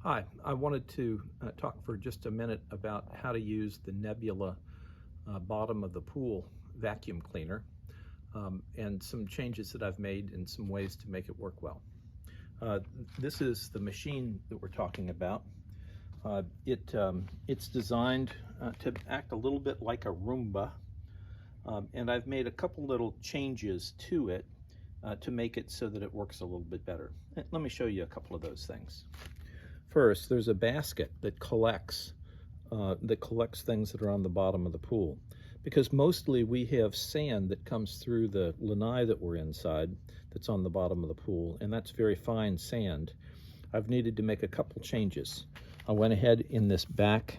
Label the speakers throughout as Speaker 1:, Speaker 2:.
Speaker 1: Hi, I wanted to talk for just a minute about how to use the Nebula bottom of the pool vacuum cleaner and some changes that I've made and some ways to make it work well. This is the machine that we're talking about. It's designed to act a little bit like a Roomba, and I've made a couple little changes to it to make it so that it works a little bit better. Let me show you a couple of those things. First, there's a basket that collects things that are on the bottom of the pool, because mostly we have sand that comes through the lanai that we're inside that's on the bottom of the pool, and that's very fine sand. I've needed to make a couple changes. I went ahead in this back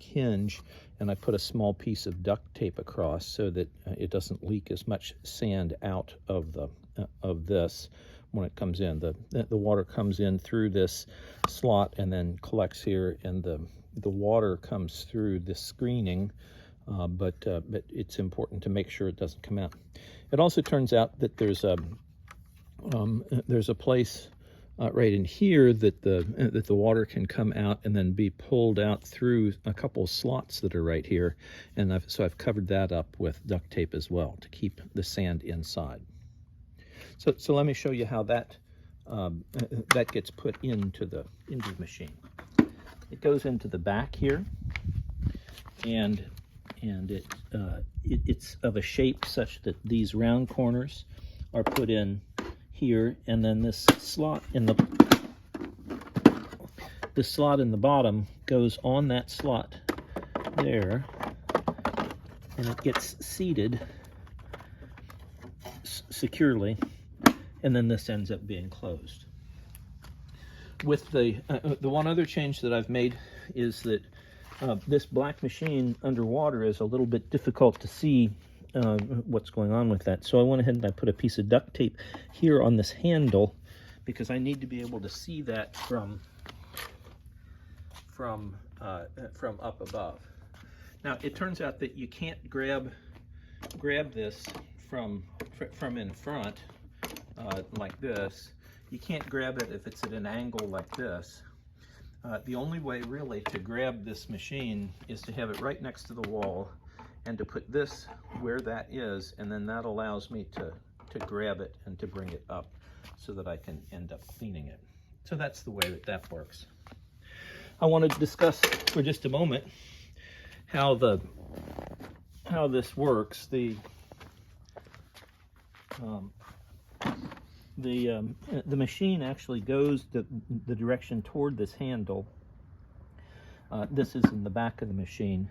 Speaker 1: hinge and I put a small piece of duct tape across so that it doesn't leak as much sand out of this when it comes in. The water comes in through this slot and then collects here, and the water comes through this screening, but it's important to make sure it doesn't come out. It also turns out that there's a place right in here that the water can come out and then be pulled out through a couple of slots that are right here, and so I've covered that up with duct tape as well to keep the sand inside. So let me show you how that gets put into the machine. It goes into the back here, and it's of a shape such that these round corners are put in here, and then this slot in the bottom goes on that slot there, and it gets seated securely, and then this ends up being closed. With the one other change that I've made is that this black machine underwater is a little bit difficult to see what's going on with that. So I went ahead and I put a piece of duct tape here on this handle, because I need to be able to see that from up above. Now it turns out that you can't grab this from in front like this. You can't grab it if it's at an angle like this. The only way really to grab this machine is to have it right next to the wall and to put this where that is, and then that allows me to grab it and to bring it up so that I can end up cleaning it. So that's the way that works. I want to discuss for just a moment how this works. The machine actually goes the direction toward this handle. This is in the back of the machine,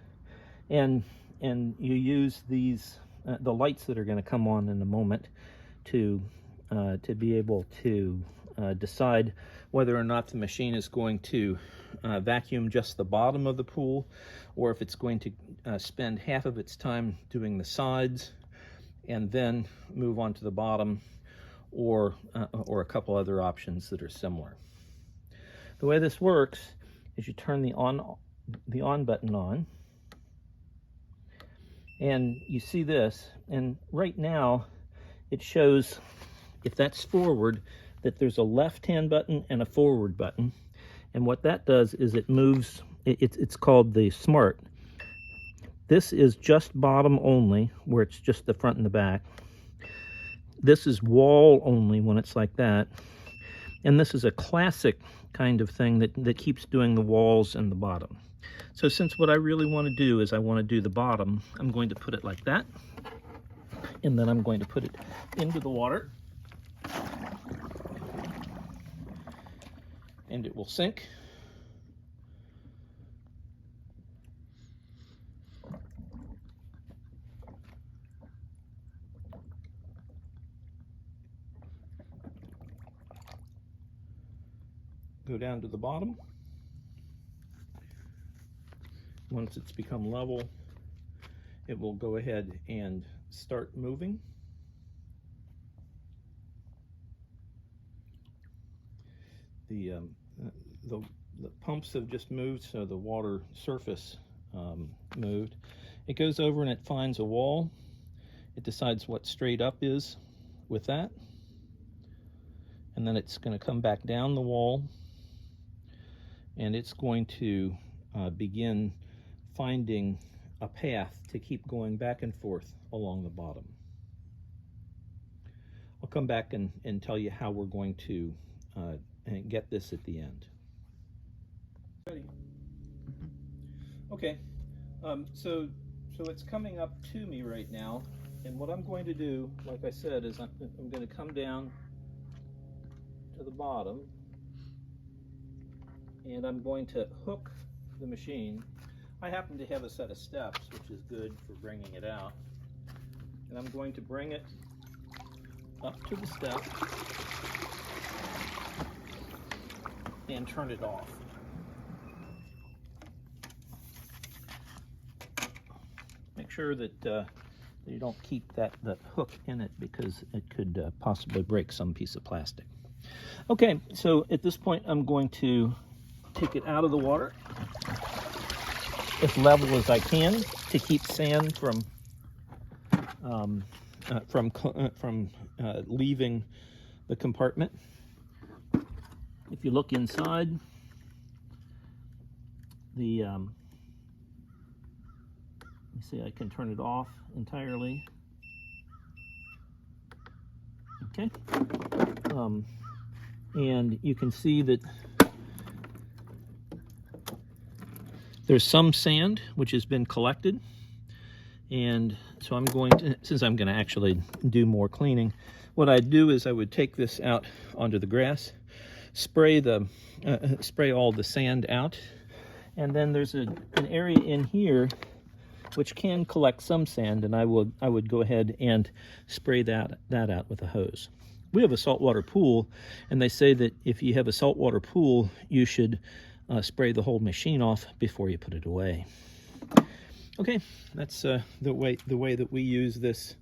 Speaker 1: and you use these the lights that are going to come on in a moment to be able to decide whether or not the machine is going to vacuum just the bottom of the pool, or if it's going to spend half of its time doing the sides and then move on to the bottom, or a couple other options that are similar. The way this works is you turn the on button on, and you see this, and right now it shows, if that's forward, that there's a left-hand button and a forward button, and what that does is it moves. It's called the smart. This is just bottom only, where it's just the front and the back. This is wall only when it's like that, and this is a classic kind of thing that keeps doing the walls and the bottom. So since what I really want to do is I want to do the bottom, I'm going to put it like that, and then I'm going to put it into the water, and it will sink. Go down to the bottom. Once it's become level, it will go ahead and start moving. The pumps have just moved, so the water surface moved. It goes over and it finds a wall. It decides what straight up is with that, and then it's going to come back down the wall and it's going to begin finding a path to keep going back and forth along the bottom. I'll come back and tell you how we're going to get this at the end. Ready. Okay, so it's coming up to me right now, and what I'm going to do, like I said, is I'm going to come down to the bottom, and I'm going to hook the machine. I happen to have a set of steps, which is good for bringing it out, and I'm going to bring it up to the step and turn it off. Make sure that you don't keep that hook in it, because it could possibly break some piece of plastic. Okay, so at this point I'm going to take it out of the water as level as I can to keep sand from leaving the compartment. If you look inside, the let me see, I can turn it off entirely. Okay, and you can see that there's some sand which has been collected, and so I'm going to, since I'm going to actually do more cleaning, what I'd do is I would take this out onto the grass, spray all the sand out, and then there's an area in here which can collect some sand, and I would go ahead and spray that out with a hose. We have a saltwater pool, and they say that if you have a saltwater pool, you should spray the whole machine off before you put it away. Okay, that's the way that we use this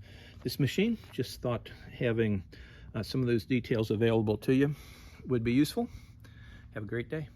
Speaker 1: machine. Just thought having some of those details available to you would be useful. Have a great day.